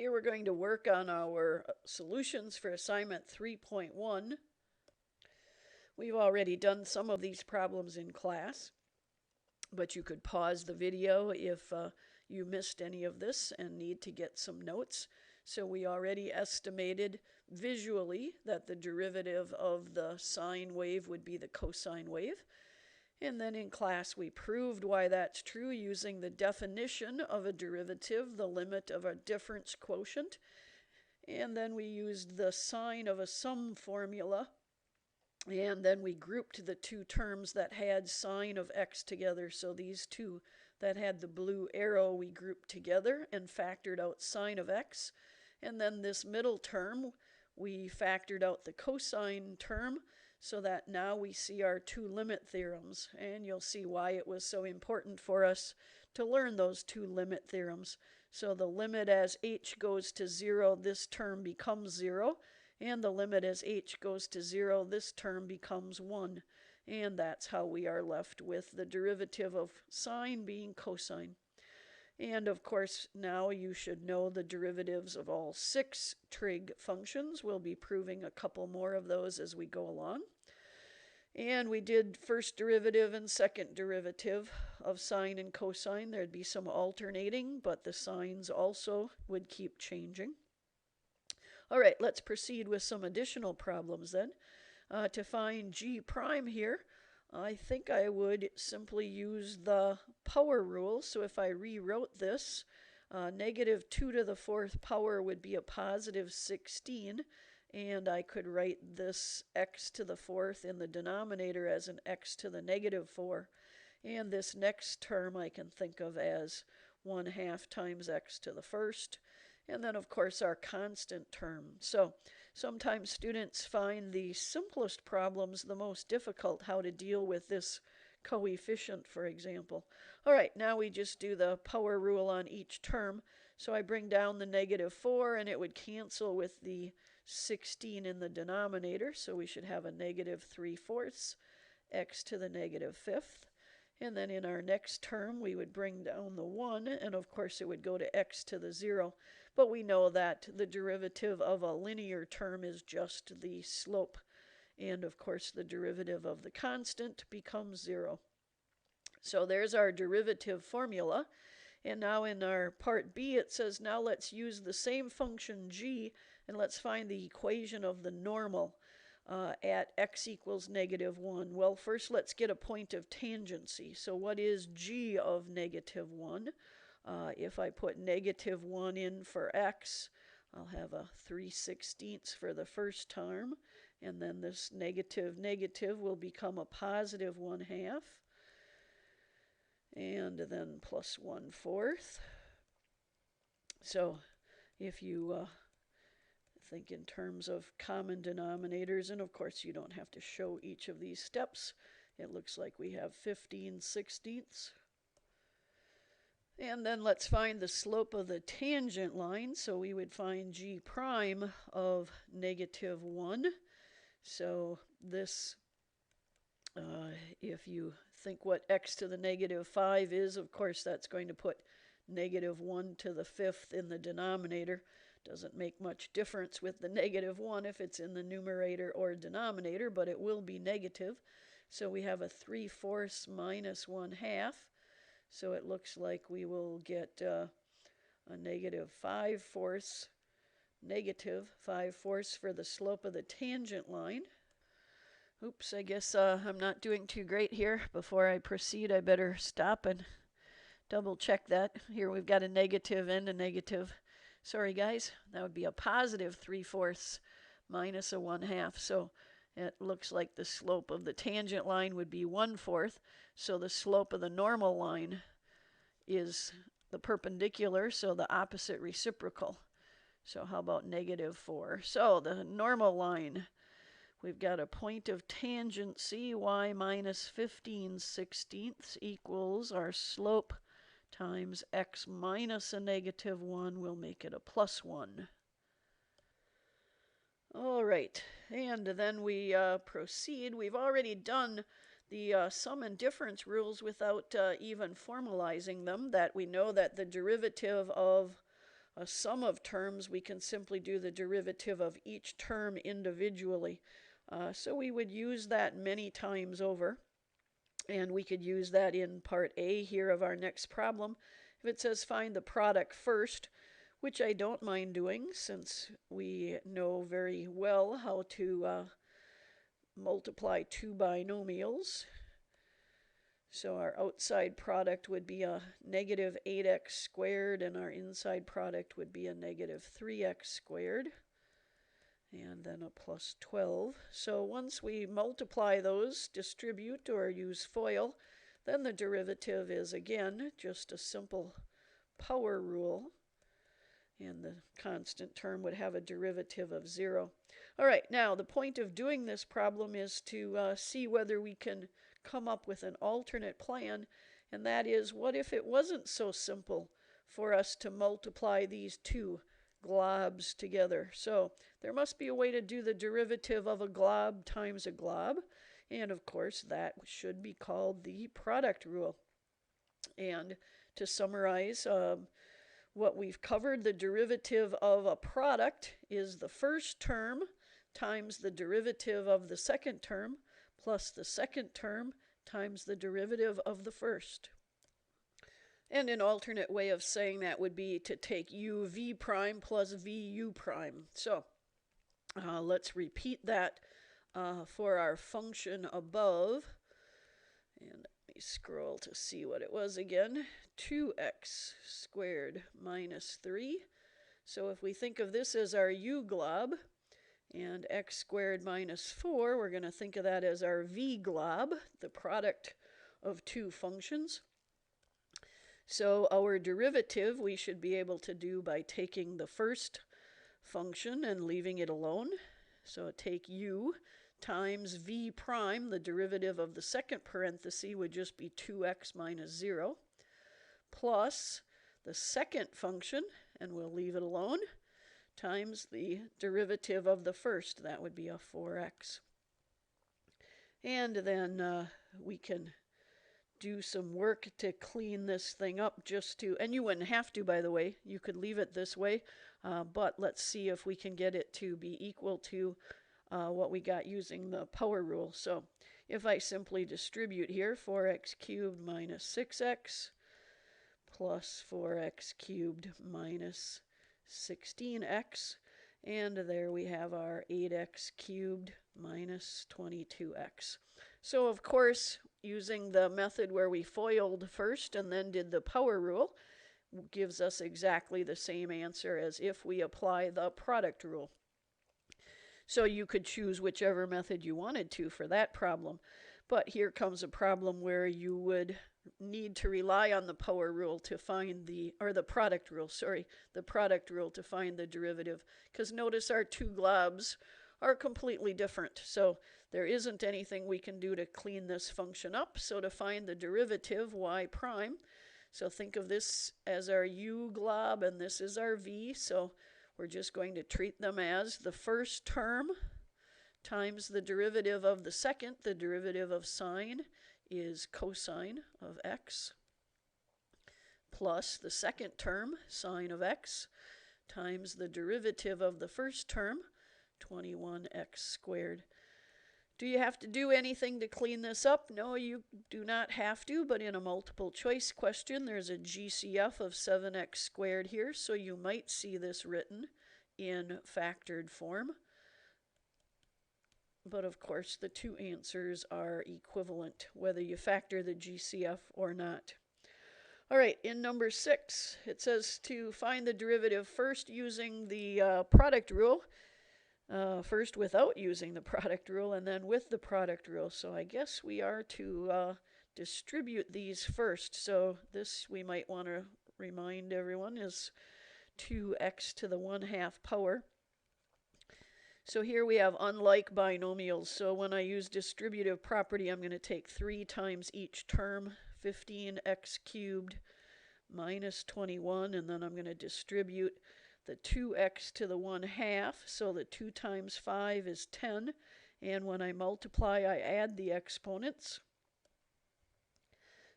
Here we're going to work on our solutions for assignment 3.1. We've already done some of these problems in class, but you could pause the video if you missed any of this and need to get some notes. So we already estimated visually that the derivative of the sine wave would be the cosine wave. And then in class we proved why that's true using the definition of a derivative, the limit of a difference quotient. And then we used the sign of a sum formula. And then we grouped the two terms that had sine of x together. So these two that had the blue arrow we grouped together and factored out sine of x. And then this middle term, we factored out the cosine term, so that now we see our two limit theorems. And you'll see why it was so important for us to learn those two limit theorems. So the limit as h goes to 0, this term becomes 0. And the limit as h goes to 0, this term becomes 1. And that's how we are left with the derivative of sine being cosine. And of course, now you should know the derivatives of all 6 trig functions. We'll be proving a couple more of those as we go along. And we did first derivative and second derivative of sine and cosine. There'd be some alternating, but the signs also would keep changing. All right, let's proceed with some additional problems then. To find g prime here, I think I would simply use the power rule. So if I rewrote this, negative 2 to the 4th power would be a positive 16. And I could write this x to the 4th in the denominator as an x to the negative 4. And this next term I can think of as 1/2 times x to the 1st. And then, of course, our constant term. So sometimes students find the simplest problems the most difficult, how to deal with this coefficient, for example. All right, now we just do the power rule on each term. So I bring down the negative 4, and it would cancel with the 16 in the denominator. So we should have a negative 3/4 x to the negative 5th. And then in our next term, we would bring down the 1, and of course it would go to x to the 0. But we know that the derivative of a linear term is just the slope. And of course the derivative of the constant becomes 0. So there's our derivative formula. And now in our part B it says, now let's use the same function g and let's find the equation of the normal at x equals negative 1. Well, first let's get a point of tangency. So what is g of negative 1? If I put negative 1 in for x, I'll have a 3/16 for the first term, and then this negative will become a positive 1/2, and then plus 1/4. So if you think in terms of common denominators, and of course you don't have to show each of these steps, it looks like we have 15/16. And then let's find the slope of the tangent line. So we would find g prime of negative 1. So this, if you think what x to the negative 5 is, of course that's going to put negative 1 to the 5th in the denominator. Doesn't make much difference with the negative 1 if it's in the numerator or denominator, but it will be negative. So we have a 3/4 minus 1/2. So it looks like we will get a negative 5/4 for the slope of the tangent line. Oops, I guess I'm not doing too great here. Before I proceed, I better stop and double check that. Here we've got a negative and a negative. Sorry guys, that would be a positive 3/4 minus a 1/2. So it looks like the slope of the tangent line would be 1/4. So the slope of the normal line is the perpendicular, so the opposite reciprocal. So how about negative 4? So the normal line, we've got a point of tangency, y minus 15/16 equals our slope times x minus a negative 1. We'll make it a plus 1. All right, and then we proceed. We've already done the sum and difference rules without even formalizing them, that we know that the derivative of a sum of terms, we can simply do the derivative of each term individually. So we would use that many times over. And we could use that in part A here of our next problem. If it says find the product first, which I don't mind doing since we know very well how to multiply two binomials. So our outside product would be a negative 8x squared, and our inside product would be a negative 3x squared, and then a plus 12. So once we multiply those, distribute, or use FOIL, then the derivative is, again, just a simple power rule, and the constant term would have a derivative of 0. All right, now the point of doing this problem is to see whether we can come up with an alternate plan, and that is, what if it wasn't so simple for us to multiply these two globs together? So there must be a way to do the derivative of a glob times a glob, and of course that should be called the product rule. And to summarize what we've covered, the derivative of a product is the first term times the derivative of the second term plus the second term times the derivative of the first. And an alternate way of saying that would be to take uv prime plus vu prime. So let's repeat that for our function above. And let me scroll to see what it was again. 2x squared minus 3. So if we think of this as our u glob, and x squared minus 4, we're going to think of that as our v glob, the product of two functions. So our derivative we should be able to do by taking the first function and leaving it alone. So take u times v prime, the derivative of the second parenthesis would just be 2x minus 0, plus the second function, and we'll leave it alone, times the derivative of the first, that would be a 4x. And then we can do some work to clean this thing up just to, and you wouldn't have to, by the way, you could leave it this way, but let's see if we can get it to be equal to what we got using the power rule. So if I simply distribute here, 4x cubed minus 6x plus 4x cubed minus 16x, and there we have our 8x cubed minus 22x. So of course, using the method where we FOILed first and then did the power rule gives us exactly the same answer as if we apply the product rule. So you could choose whichever method you wanted to for that problem. But here comes a problem where you would need to rely on the power rule to find the product rule to find the derivative, because notice our two globs are completely different. So there isn't anything we can do to clean this function up. So to find the derivative, y prime, so think of this as our u glob and this is our v. So we're just going to treat them as the first term times the derivative of the second. The derivative of sine is cosine of x, plus the second term, sine of x, times the derivative of the first term, 21x squared. Do you have to do anything to clean this up? No, you do not have to, but in a multiple choice question, there's a GCF of 7x squared here, so you might see this written in factored form. But of course, the two answers are equivalent, whether you factor the GCF or not. All right, in number 6, it says to find the derivative first using the product rule. First without using the product rule, and then with the product rule. So I guess we are to distribute these first. So this, we might want to remind everyone, is 2x to the 1/2 power. So here we have unlike binomials. So when I use distributive property, I'm going to take 3 times each term, 15x cubed minus 21, and then I'm going to distribute the 2x to the 1/2, so the 2 times 5 is 10, and when I multiply, I add the exponents.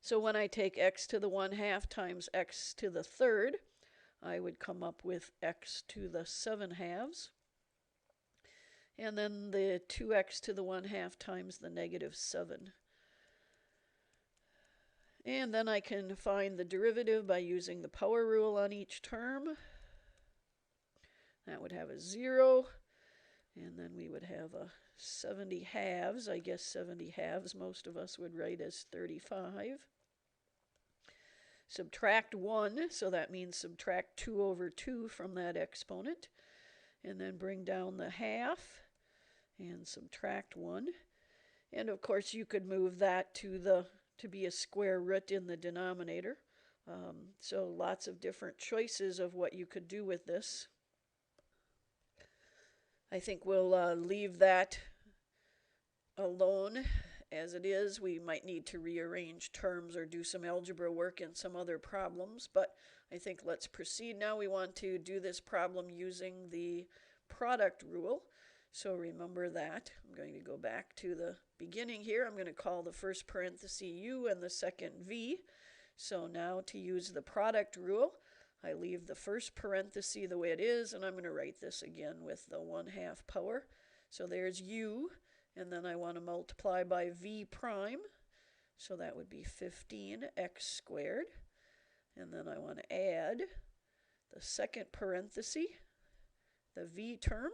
So when I take x to the 1/2 times x to the 3rd, I would come up with x to the 7/2. And then the 2x to the 1/2 times the -7. And then I can find the derivative by using the power rule on each term. That would have a 0. And then we would have a 70/2. I guess 70/2 most of us would write as 35. Subtract 1, so that means subtract 2/2 from that exponent. And then bring down the half and subtract 1. And of course you could move that to be a square root in the denominator. So lots of different choices of what you could do with this. I think we'll leave that alone as it is. We might need to rearrange terms or do some algebra work and some other problems, but I think let's proceed now. We want to do this problem using the product rule. So remember that. I'm going to go back to the beginning here. I'm going to call the first parenthesis u and the second v. So now to use the product rule, I leave the first parenthesis the way it is, and I'm going to write this again with the 1/2 power. So there's u, and then I want to multiply by v prime. So that would be 15x squared. And then I want to add the second parenthesis, the v term,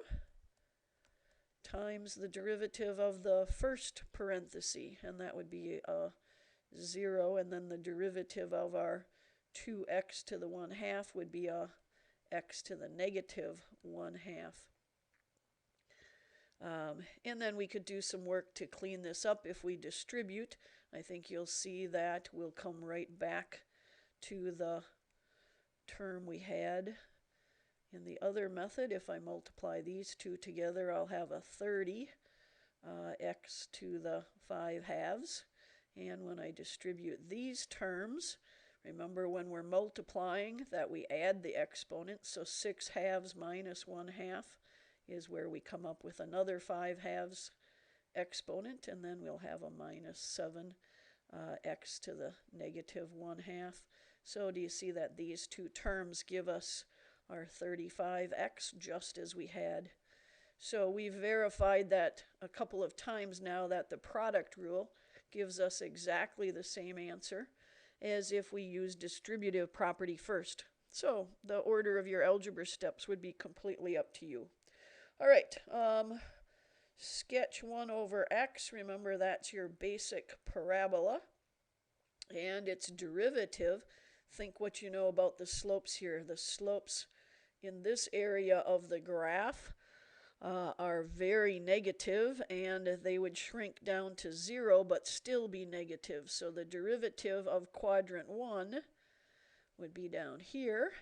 times the derivative of the first parenthesis, and that would be 0, and then the derivative of our 2x to the 1/2 would be x to the -1/2. And then we could do some work to clean this up if we distribute. I think you'll see that we'll come right back to the term we had in the other method. If I multiply these two together, I'll have a 30 x to the 5/2. And when I distribute these terms, remember when we're multiplying that we add the exponent, so 6/2 minus 1/2 is where we come up with another 5/2 exponent, and then we'll have a -7 x to the -1/2. So do you see that these two terms give us our 35x just as we had? So we've verified that a couple of times now that the product rule gives us exactly the same answer as if we use distributive property first. So the order of your algebra steps would be completely up to you. All right, sketch 1/x. Remember that's your basic parabola and its derivative. Think what you know about the slopes here. The slopes in this area of the graph are very negative, and they would shrink down to 0 but still be negative. So the derivative of quadrant 1 would be down here.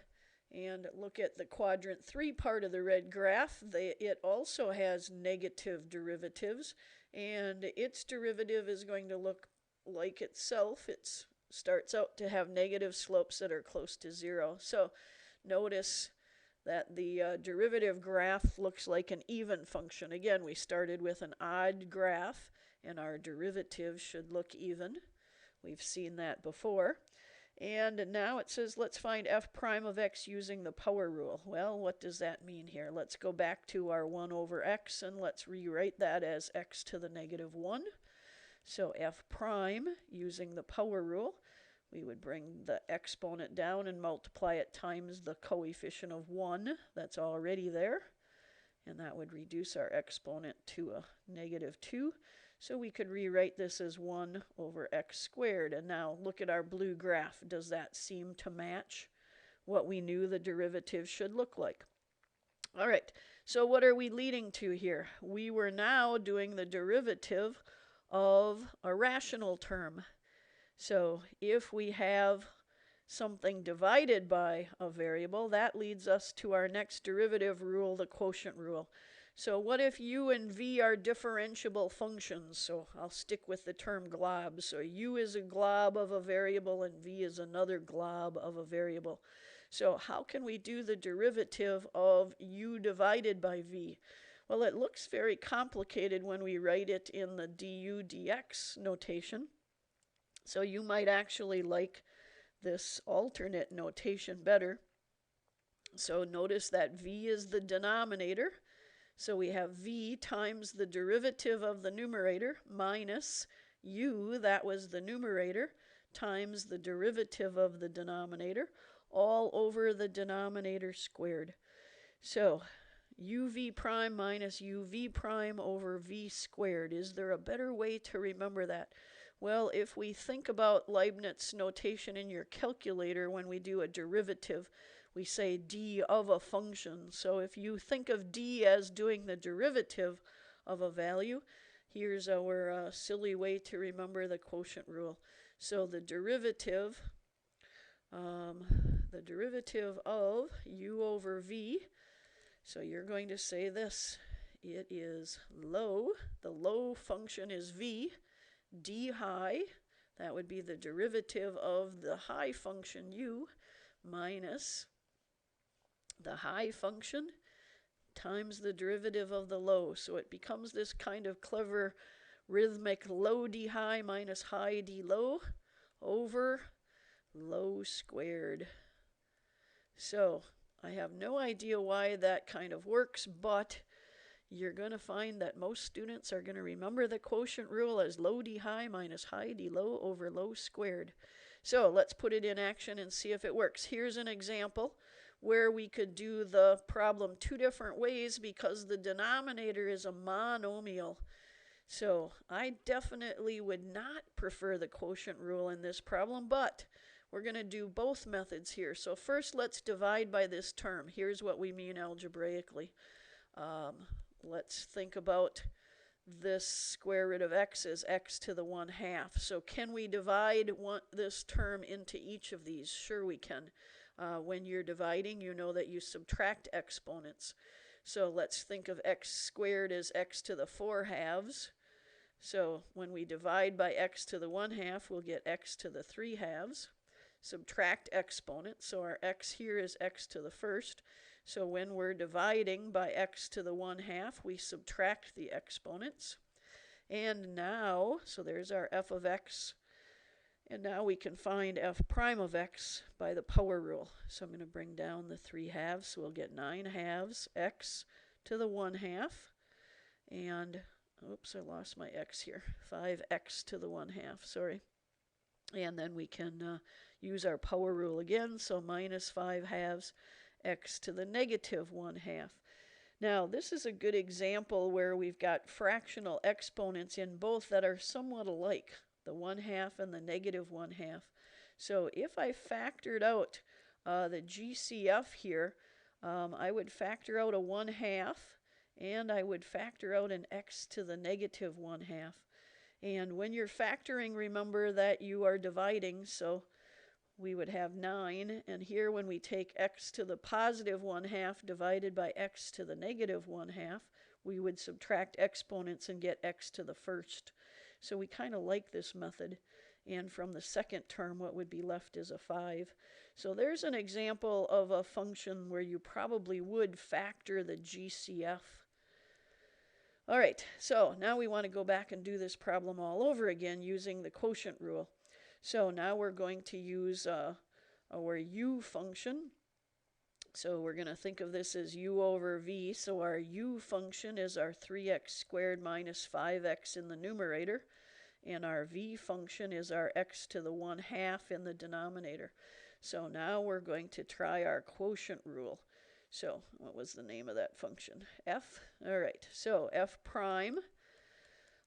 And look at the quadrant 3 part of the red graph. It also has negative derivatives, and its derivative is going to look like itself. It starts out to have negative slopes that are close to 0. So notice that the derivative graph looks like an even function. Again, we started with an odd graph, and our derivative should look even. We've seen that before. And now it says let's find f prime of x using the power rule. Well, what does that mean here? Let's go back to our 1/x, and let's rewrite that as x to the -1. So f prime using the power rule, we would bring the exponent down and multiply it times the coefficient of 1 that's already there. And that would reduce our exponent to a -2. So we could rewrite this as 1/x squared. And now look at our blue graph. Does that seem to match what we knew the derivative should look like? All right, so what are we leading to here? We were now doing the derivative of a rational term. So if we have something divided by a variable, that leads us to our next derivative rule, the quotient rule. So what if u and v are differentiable functions? So I'll stick with the term glob. So u is a glob of a variable and v is another glob of a variable. So how can we do the derivative of u divided by v? Well, it looks very complicated when we write it in the du dx notation. So you might actually like this alternate notation better. So notice that v is the denominator. So we have v times the derivative of the numerator minus u, that was the numerator, times the derivative of the denominator, all over the denominator squared. So uv prime minus uv prime over v squared. Is there a better way to remember that? Well, if we think about Leibniz notation in your calculator when we do a derivative, we say d of a function. So if you think of d as doing the derivative of a value, here's our silly way to remember the quotient rule. So the derivative of u over v, so you're going to say this. It is low. The low function is v. D high, that would be the derivative of the high function u, minus the high function times the derivative of the low. So it becomes this kind of clever rhythmic low d high minus high d low over low squared. So I have no idea why that kind of works, but you're going to find that most students are going to remember the quotient rule as low d high minus high d low over low squared. So let's put it in action and see if it works. Here's an example where we could do the problem two different ways because the denominator is a monomial. So I definitely would not prefer the quotient rule in this problem, but we're going to do both methods here. So first let's divide by this term. Here's what we mean algebraically. Let's think about this square root of x as x to the 1/2. So can we divide this term into each of these? Sure we can. When you're dividing, you know that you subtract exponents. So let's think of x squared as x to the 4/2. So when we divide by x to the 1/2, we'll get x to the 3/2. Subtract exponents, so our x here is x to the 1st. So when we're dividing by x to the 1/2, we subtract the exponents. And now, so there's our f of x. And now we can find f prime of x by the power rule. So I'm going to bring down the 3/2. So we'll get 9/2 x to the 1/2. And, oops, I lost my x here. 5x to the 1/2, sorry. And then we can use our power rule again. So minus 5/2 x to the negative 1/2. Now, this is a good example where we've got fractional exponents in both that are somewhat alike, the 1/2 and the negative 1/2. So if I factored out the GCF here, I would factor out a 1/2, and I would factor out an x to the negative 1/2. And when you're factoring, remember that you are dividing, so we would have 9, and here when we take x to the positive 1/2 divided by x to the negative 1/2, we would subtract exponents and get x to the 1st. So we kind of like this method. And from the second term, what would be left is a 5. So there's an example of a function where you probably would factor the GCF. All right, so now we want to go back and do this problem all over again using the quotient rule. So now we're going to use our u function. So we're going to think of this as u over v. So our u function is our 3x squared minus 5x in the numerator. And our v function is our x to the 1/2 in the denominator. So now we're going to try our quotient rule. So what was the name of that function? F. All right, so f prime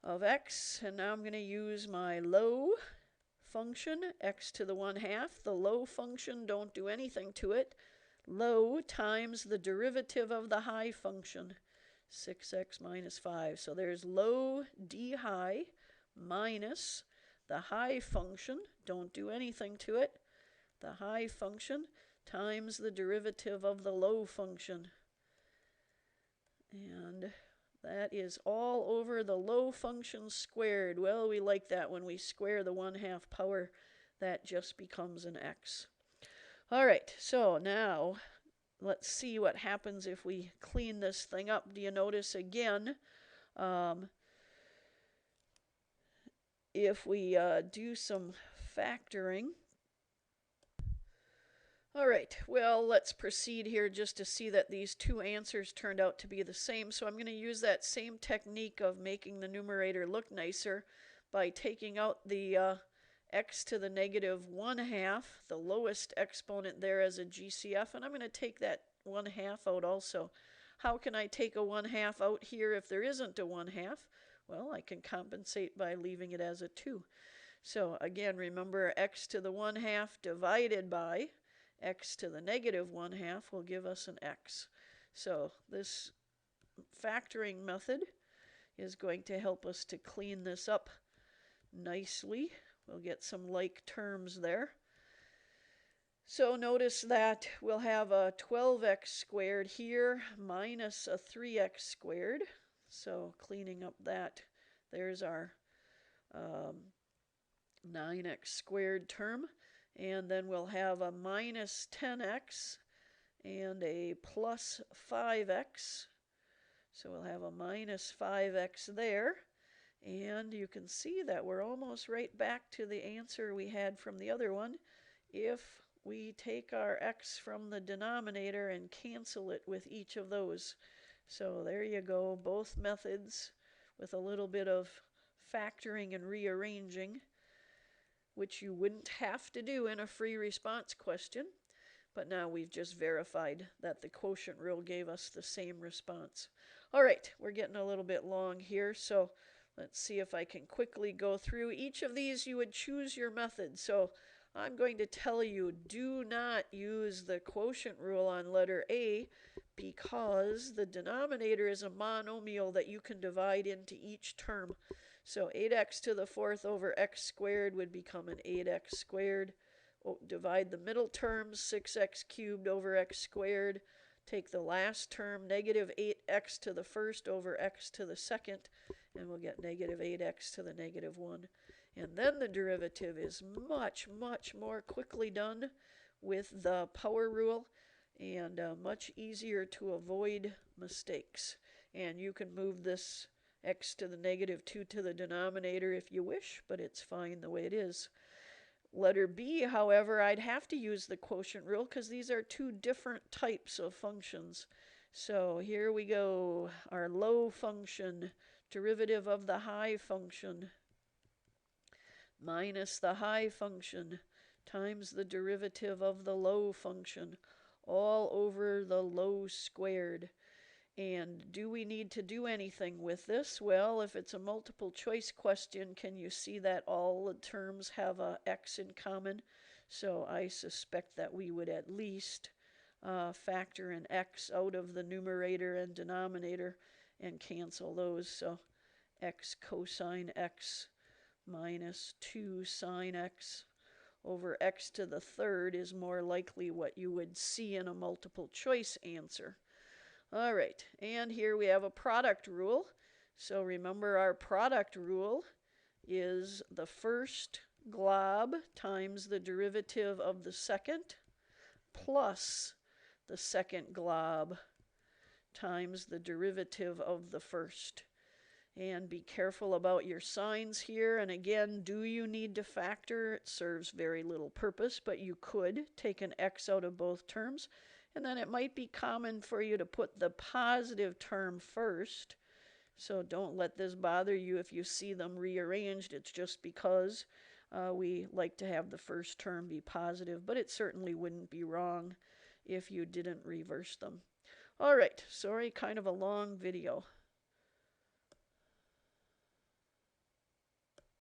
of x. And now I'm going to use my low function, x to the 1/2. The low function, don't do anything to it. Low times the derivative of the high function, 6x minus 5. So there's low d high minus the high function, don't do anything to it, the high function times the derivative of the low function. And that is all over the low function squared. Well, we like that. When we square the 1/2 power, that just becomes an x. All right, so now let's see what happens if we clean this thing up. Do you notice again, if we do some factoring. All right, well, let's proceed here just to see that these two answers turned out to be the same. So I'm going to use that same technique of making the numerator look nicer by taking out the x to the negative 1/2, the lowest exponent there as a GCF, and I'm going to take that 1/2 out also. How can I take a 1/2 out here if there isn't a 1/2? Well, I can compensate by leaving it as a 2. So again, remember x to the 1/2 divided by x to the negative 1/2 will give us an x. So this factoring method is going to help us to clean this up nicely. We'll get some like terms there. So notice that we'll have a 12x squared here minus a 3x squared. So cleaning up that, there's our 9x squared term. And then we'll have a minus 10x and a plus 5x. So we'll have a minus 5x there. And you can see that we're almost right back to the answer we had from the other one if we take our x from the denominator and cancel it with each of those. So there you go, both methods with a little bit of factoring and rearranging, which you wouldn't have to do in a free response question. But now we've just verified that the quotient rule gave us the same response. All right, we're getting a little bit long here, so let's see if I can quickly go through. Each of these you would choose your method. So I'm going to tell you, do not use the quotient rule on letter A because the denominator is a monomial that you can divide into each term. So 8x to the 4th over x squared would become an 8x squared. Divide the middle terms, 6x cubed over x squared. Take the last term, negative 8x to the 1st over x to the 2nd, and we'll get negative 8x to the negative 1. And then the derivative is much, much more quickly done with the power rule and much easier to avoid mistakes. And you can move this x to the negative 2 to the denominator if you wish, but it's fine the way it is. Letter B, however, I'd have to use the quotient rule because these are two different types of functions. So here we go, our low function, derivative of the high function, minus the high function times the derivative of the low function, all over the low squared. And do we need to do anything with this? Well, if it's a multiple choice question, can you see that all the terms have a x in common? So I suspect that we would at least factor an x out of the numerator and denominator and cancel those. So x cosine x minus 2 sine x over x to the 3rd is more likely what you would see in a multiple choice answer. All right, and here we have a product rule. So remember, our product rule is the first glob times the derivative of the second plus the second glob times the derivative of the first. And be careful about your signs here. And again, do you need to factor? It serves very little purpose, but you could take an x out of both terms. And then it might be common for you to put the positive term first. So don't let this bother you if you see them rearranged. It's just because we like to have the first term be positive, but it certainly wouldn't be wrong if you didn't reverse them. All right, sorry, kind of a long video.